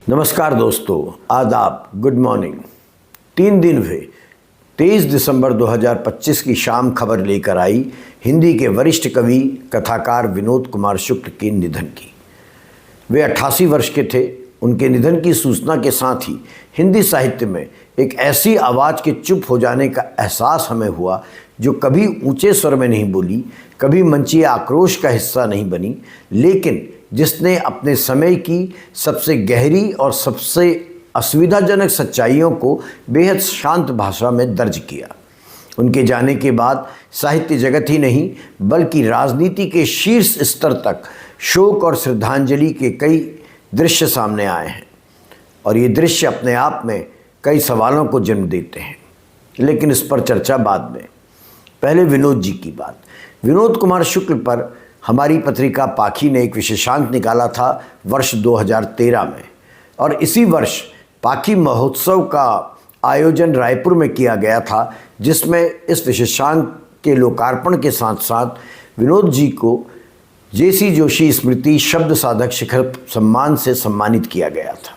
नमस्कार दोस्तों, आदाब, गुड मॉर्निंग। 3 दिन हुए 23 दिसंबर 2025 की शाम खबर लेकर आई हिंदी के वरिष्ठ कवि कथाकार विनोद कुमार शुक्ल के निधन की। वे 88 वर्ष के थे। उनके निधन की सूचना के साथ ही हिंदी साहित्य में एक ऐसी आवाज़ के चुप हो जाने का एहसास हमें हुआ जो कभी ऊंचे स्वर में नहीं बोली, कभी मंचीय आक्रोश का हिस्सा नहीं बनी, लेकिन जिसने अपने समय की सबसे गहरी और सबसे असुविधाजनक सच्चाइयों को बेहद शांत भाषा में दर्ज किया। उनके जाने के बाद साहित्य जगत ही नहीं बल्कि राजनीति के शीर्ष स्तर तक शोक और श्रद्धांजलि के कई दृश्य सामने आए हैं और ये दृश्य अपने आप में कई सवालों को जन्म देते हैं, लेकिन इस पर चर्चा बाद में। पहले विनोद जी की बात। विनोद कुमार शुक्ल पर हमारी पत्रिका पाखी ने एक विशेषांक निकाला था वर्ष 2013 में, और इसी वर्ष पाखी महोत्सव का आयोजन रायपुर में किया गया था, जिसमें इस विशेषांक के लोकार्पण के साथ साथ विनोद जी को जेसी जोशी स्मृति शब्द साधक शिखर सम्मान से सम्मानित किया गया था।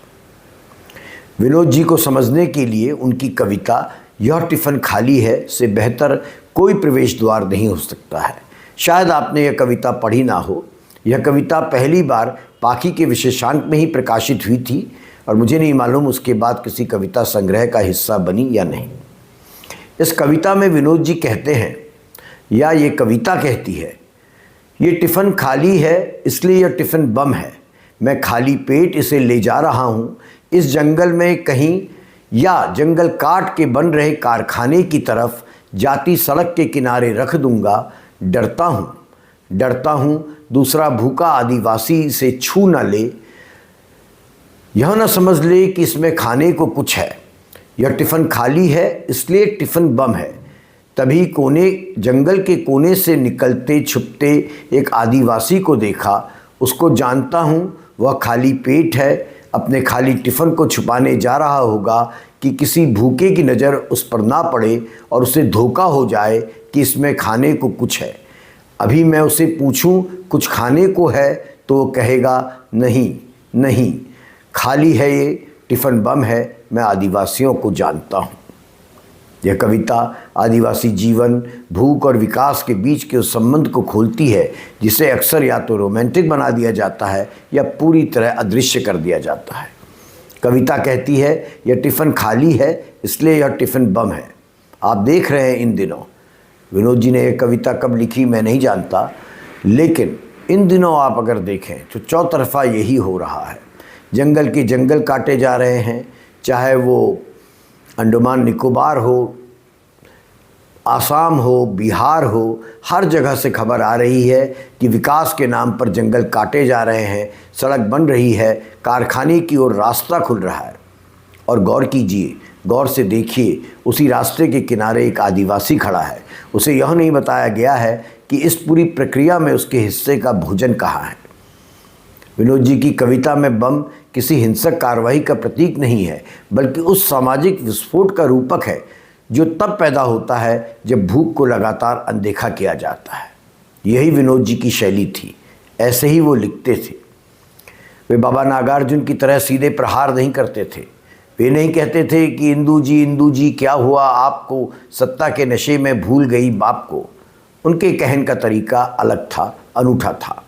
विनोद जी को समझने के लिए उनकी कविता यह टिफ़िन खाली है से बेहतर कोई प्रवेश द्वार नहीं हो सकता है। शायद आपने यह कविता पढ़ी ना हो। यह कविता पहली बार पाखी के विशेषांक में ही प्रकाशित हुई थी और मुझे नहीं मालूम उसके बाद किसी कविता संग्रह का हिस्सा बनी या नहीं। इस कविता में विनोद जी कहते हैं, या ये कविता कहती है, ये टिफ़िन खाली है इसलिए यह टिफ़िन बम है। मैं खाली पेट इसे ले जा रहा हूँ इस जंगल में कहीं, या जंगल काट के बन रहे कारखाने की तरफ जाती सड़क के किनारे रख दूंगा। डरता हूँ दूसरा भूखा आदिवासी इसे छू न ले, यह न समझ ले कि इसमें खाने को कुछ है। यह टिफ़िन खाली है इसलिए टिफ़िन बम है। तभी जंगल के कोने से निकलते छुपते एक आदिवासी को देखा। उसको जानता हूँ वह खाली पेट है, अपने खाली टिफ़िन को छुपाने जा रहा होगा कि किसी भूखे की नज़र उस पर ना पड़े और उसे धोखा हो जाए कि इसमें खाने को कुछ है। अभी मैं उसे पूछूं कुछ खाने को है तो वो कहेगा नहीं, खाली है, ये टिफ़िन बम है, मैं आदिवासियों को जानता हूँ। यह कविता आदिवासी जीवन, भूख और विकास के बीच के उस संबंध को खोलती है जिसे अक्सर या तो रोमांटिक बना दिया जाता है या पूरी तरह अदृश्य कर दिया जाता है। कविता कहती है यह टिफ़िन खाली है इसलिए यह टिफ़िन बम है। आप देख रहे हैं इन दिनों, विनोद जी ने यह कविता कब लिखी मैं नहीं जानता, लेकिन इन दिनों आप अगर देखें तो चौतरफा यही हो रहा है। जंगल के जंगल काटे जा रहे हैं, चाहे वो अंडमान निकोबार हो, आसाम हो, बिहार हो, हर जगह से खबर आ रही है कि विकास के नाम पर जंगल काटे जा रहे हैं, सड़क बन रही है, कारखाने की ओर रास्ता खुल रहा है। और गौर कीजिए, गौर से देखिए, उसी रास्ते के किनारे एक आदिवासी खड़ा है। उसे यह नहीं बताया गया है कि इस पूरी प्रक्रिया में उसके हिस्से का भोजन कहाँ है। विनोद जी की कविता में बम किसी हिंसक कार्रवाई का प्रतीक नहीं है, बल्कि उस सामाजिक विस्फोट का रूपक है जो तब पैदा होता है जब भूख को लगातार अनदेखा किया जाता है। यही विनोद जी की शैली थी, ऐसे ही वो लिखते थे। वे बाबा नागार्जुन की तरह सीधे प्रहार नहीं करते थे। वे नहीं कहते थे कि इंदू जी क्या हुआ आपको, सत्ता के नशे में भूल गई बाप को। उनके कहन का तरीका अलग था, अनूठा था।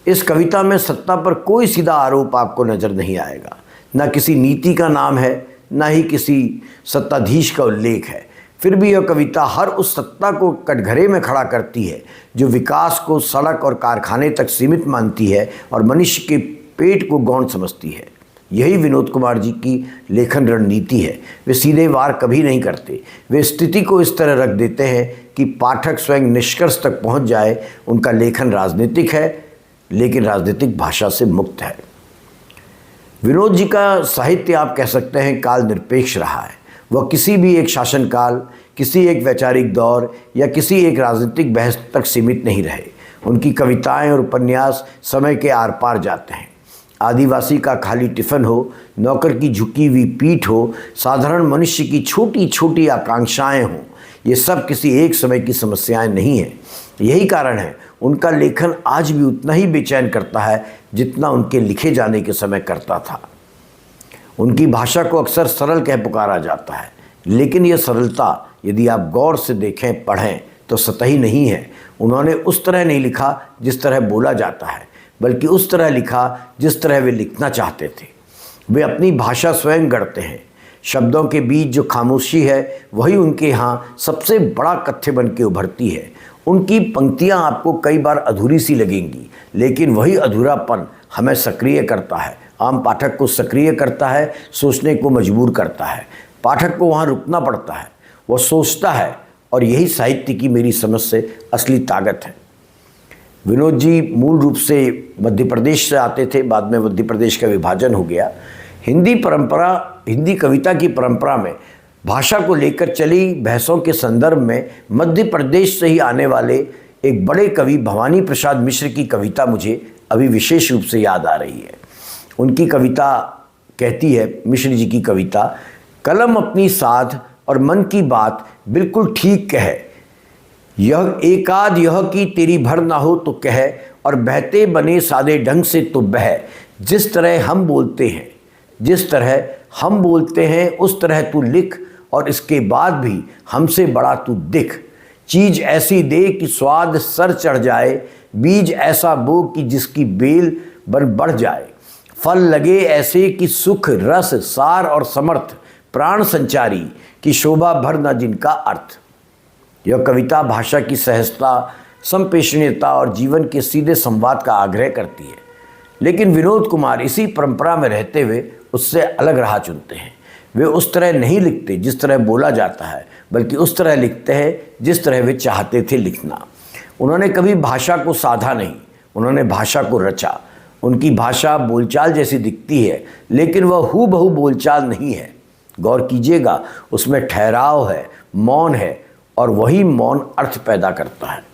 इस कविता में सत्ता पर कोई सीधा आरोप आपको नज़र नहीं आएगा। न किसी नीति का नाम है, न ही किसी सत्ताधीश का उल्लेख है। फिर भी यह कविता हर उस सत्ता को कटघरे में खड़ा करती है जो विकास को सड़क और कारखाने तक सीमित मानती है और मनुष्य के पेट को गौण समझती है। यही विनोद कुमार जी की लेखन रणनीति है। वे सीधे वार कभी नहीं करते। वे स्थिति को इस तरह रख देते हैं कि पाठक स्वयं निष्कर्ष तक पहुंच जाए। उनका लेखन राजनीतिक है, लेकिन राजनीतिक भाषा से मुक्त है। विनोद जी का साहित्य आप कह सकते हैं काल निरपेक्ष रहा है। वह किसी भी एक शासनकाल, किसी एक वैचारिक दौर या किसी एक राजनीतिक बहस तक सीमित नहीं रहे। उनकी कविताएं और उपन्यास समय के आर पार जाते हैं। आदिवासी का खाली टिफ़िन हो, नौकर की झुकी हुई पीठ हो, साधारण मनुष्य की छोटी छोटी आकांक्षाएं हों, ये सब किसी एक समय की समस्याएं नहीं हैं। यही कारण है उनका लेखन आज भी उतना ही बेचैन करता है जितना उनके लिखे जाने के समय करता था। उनकी भाषा को अक्सर सरल कह पुकारा जाता है, लेकिन यह सरलता यदि आप गौर से देखें, पढ़ें तो सतही नहीं है। उन्होंने उस तरह नहीं लिखा जिस तरह बोला जाता है, बल्कि उस तरह लिखा जिस तरह वे लिखना चाहते थे। वे अपनी भाषा स्वयं गढ़ते हैं। शब्दों के बीच जो खामोशी है वही उनके यहाँ सबसे बड़ा कथ्य बन के उभरती है। उनकी पंक्तियाँ आपको कई बार अधूरी सी लगेंगी, लेकिन वही अधूरापन हमें सक्रिय करता है, आम पाठक को सक्रिय करता है, सोचने को मजबूर करता है। पाठक को वहाँ रुकना पड़ता है, वह सोचता है, और यही साहित्य की मेरी समझ से असली ताकत है। विनोद जी मूल रूप से मध्य प्रदेश से आते थे, बाद में मध्य प्रदेश का विभाजन हो गया। हिंदी कविता की परंपरा में भाषा को लेकर चली बहसों के संदर्भ में मध्य प्रदेश से ही आने वाले एक बड़े कवि भवानी प्रसाद मिश्र की कविता मुझे अभी विशेष रूप से याद आ रही है। उनकी कविता कहती है, मिश्र जी की कविता, कलम अपनी साध और मन की बात बिल्कुल ठीक कहे, यह एकाद यह कि तेरी भर ना हो तो कह, और बहते बने सादे ढंग से तो बह। जिस तरह हम बोलते हैं उस तरह तू लिख, और इसके बाद भी हमसे बड़ा तू दिख। चीज ऐसी दे कि स्वाद सर चढ़ जाए, बीज ऐसा बो कि जिसकी बेल बढ़ जाए। फल लगे ऐसे कि सुख रस सार और समर्थ, प्राण संचारी की शोभा भर न जिनका अर्थ। यह कविता भाषा की सहजता, संप्रेषणीयता और जीवन के सीधे संवाद का आग्रह करती है। लेकिन विनोद कुमार इसी परंपरा में रहते हुए उससे अलग राह चुनते हैं। वे उस तरह नहीं लिखते जिस तरह बोला जाता है, बल्कि उस तरह लिखते हैं जिस तरह वे चाहते थे लिखना। उन्होंने कभी भाषा को साधा नहीं, उन्होंने भाषा को रचा। उनकी भाषा बोलचाल जैसी दिखती है, लेकिन वह हूबहू बोलचाल नहीं है। गौर कीजिएगा, उसमें ठहराव है, मौन है, और वही मौन अर्थ पैदा करता है।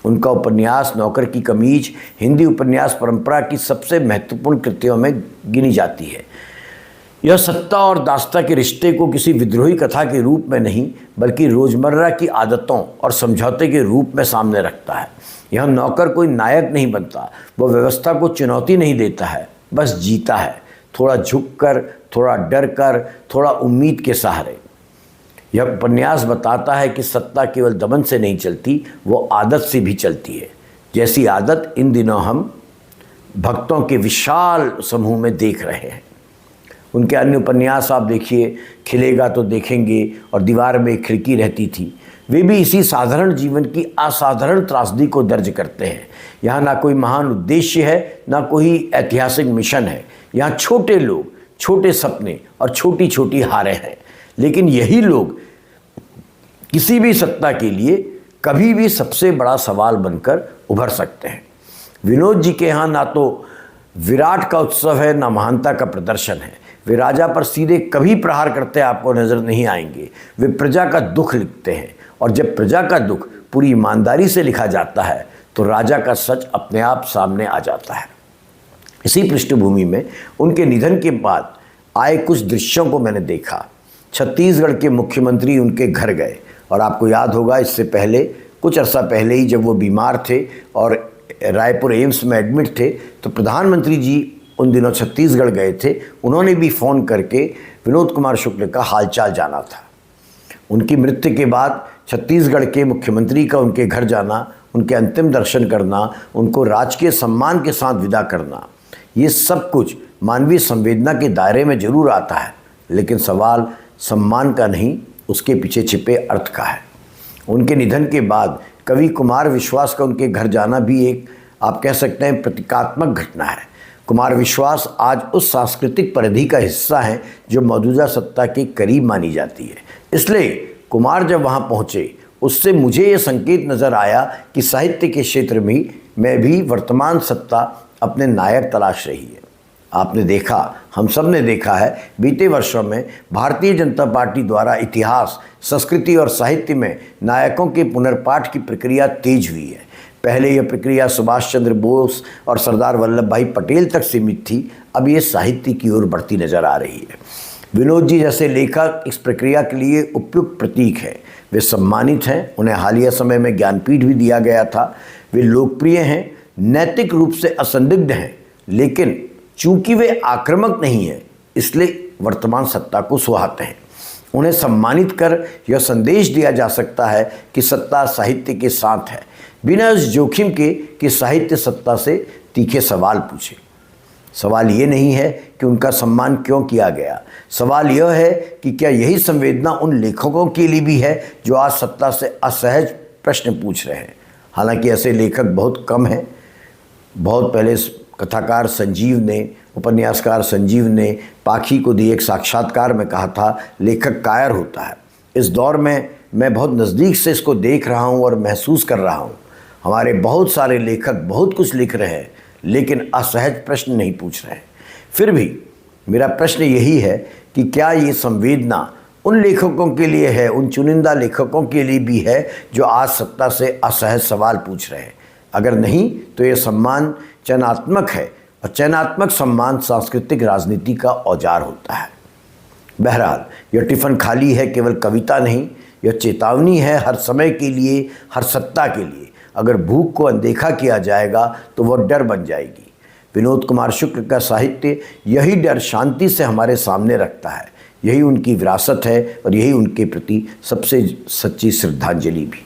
उनका उपन्यास नौकर की कमीज हिंदी उपन्यास परंपरा की सबसे महत्वपूर्ण कृतियों में गिनी जाती है। यह सत्ता और दास्ता के रिश्ते को किसी विद्रोही कथा के रूप में नहीं, बल्कि रोजमर्रा की आदतों और समझौते के रूप में सामने रखता है। यह नौकर कोई नायक नहीं बनता, वह व्यवस्था को चुनौती नहीं देता है, बस जीता है, थोड़ा झुककर, थोड़ा डर कर, थोड़ा उम्मीद के सहारे। यह उपन्यास बताता है कि सत्ता केवल दमन से नहीं चलती, वो आदत से भी चलती है, जैसी आदत इन दिनों हम भक्तों के विशाल समूह में देख रहे हैं। उनके अन्य उपन्यास आप देखिए, खिलेगा तो देखेंगे और दीवार में एक खिड़की रहती थी, वे भी इसी साधारण जीवन की असाधारण त्रासदी को दर्ज करते हैं। यहाँ ना कोई महान उद्देश्य है, ना कोई ऐतिहासिक मिशन है। यहाँ छोटे लोग, छोटे सपने और छोटी छोटी हारें हैं, लेकिन यही लोग किसी भी सत्ता के लिए कभी भी सबसे बड़ा सवाल बनकर उभर सकते हैं। विनोद जी के यहाँ ना तो विराट का उत्सव है, ना महानता का प्रदर्शन है। वे राजा पर सीधे कभी प्रहार करते आपको नजर नहीं आएंगे। वे प्रजा का दुख लिखते हैं, और जब प्रजा का दुख पूरी ईमानदारी से लिखा जाता है तो राजा का सच अपने आप सामने आ जाता है। इसी पृष्ठभूमि में उनके निधन के बाद आए कुछ दृश्यों को मैंने देखा। छत्तीसगढ़ के मुख्यमंत्री उनके घर गए, और आपको याद होगा इससे पहले कुछ अर्सा पहले ही जब वो बीमार थे और रायपुर एम्स में एडमिट थे, तो प्रधानमंत्री जी उन दिनों छत्तीसगढ़ गए थे। उन्होंने भी फ़ोन करके विनोद कुमार शुक्ल का हालचाल जाना था। उनकी मृत्यु के बाद छत्तीसगढ़ के मुख्यमंत्री का उनके घर जाना, उनके अंतिम दर्शन करना, उनको राजकीय सम्मान के साथ विदा करना, ये सब कुछ मानवीय संवेदना के दायरे में जरूर आता है, लेकिन सवाल सम्मान का नहीं, उसके पीछे छिपे अर्थ का है। उनके निधन के बाद कवि कुमार विश्वास का उनके घर जाना भी एक, आप कह सकते हैं, प्रतीकात्मक घटना है। कुमार विश्वास आज उस सांस्कृतिक परिधि का हिस्सा हैं जो मौजूदा सत्ता के करीब मानी जाती है। इसलिए कुमार जब वहाँ पहुँचे, उससे मुझे ये संकेत नज़र आया कि साहित्य के क्षेत्र में भी वर्तमान सत्ता अपने नायक तलाश रही है। आपने देखा, हम सब ने देखा है, बीते वर्षों में भारतीय जनता पार्टी द्वारा इतिहास, संस्कृति और साहित्य में नायकों के पुनर्पाठ की प्रक्रिया तेज हुई है। पहले यह प्रक्रिया सुभाष चंद्र बोस और सरदार वल्लभ भाई पटेल तक सीमित थी, अब ये साहित्य की ओर बढ़ती नजर आ रही है। विनोद जी जैसे लेखक इस प्रक्रिया के लिए उपयुक्त प्रतीक हैं। वे सम्मानित हैं, उन्हें हालिया समय में ज्ञानपीठ भी दिया गया था। वे लोकप्रिय हैं, नैतिक रूप से असंदिग्ध हैं, लेकिन चूंकि वे आक्रामक नहीं हैं, इसलिए वर्तमान सत्ता को सुहाते हैं। उन्हें सम्मानित कर यह संदेश दिया जा सकता है कि सत्ता साहित्य के साथ है, बिना इस जोखिम के कि साहित्य सत्ता से तीखे सवाल पूछे। सवाल ये नहीं है कि उनका सम्मान क्यों किया गया, सवाल यह है कि क्या यही संवेदना उन लेखकों के लिए भी है जो आज सत्ता से असहज प्रश्न पूछ रहे हैं। हालांकि ऐसे लेखक बहुत कम हैं। बहुत पहले कथाकार संजीव ने, उपन्यासकार संजीव ने पाखी को दिए एक साक्षात्कार में कहा था, लेखक कायर होता है। इस दौर में मैं बहुत नज़दीक से इसको देख रहा हूँ और महसूस कर रहा हूँ। हमारे बहुत सारे लेखक बहुत कुछ लिख रहे हैं लेकिन असहज प्रश्न नहीं पूछ रहे हैं। फिर भी मेरा प्रश्न यही है कि क्या ये संवेदना उन लेखकों के लिए है, उन चुनिंदा लेखकों के लिए भी है जो आज सत्ता से असहज सवाल पूछ रहे हैं। अगर नहीं तो ये सम्मान चयनात्मक है और चयनात्मक सम्मान सांस्कृतिक राजनीति का औजार होता है। बहरहाल यह टिफ़न खाली है केवल कविता नहीं, यह चेतावनी है हर समय के लिए, हर सत्ता के लिए। अगर भूख को अनदेखा किया जाएगा तो वह डर बन जाएगी। विनोद कुमार शुक्ल का साहित्य यही डर शांति से हमारे सामने रखता है। यही उनकी विरासत है और यही उनके प्रति सबसे सच्ची श्रद्धांजलि भी।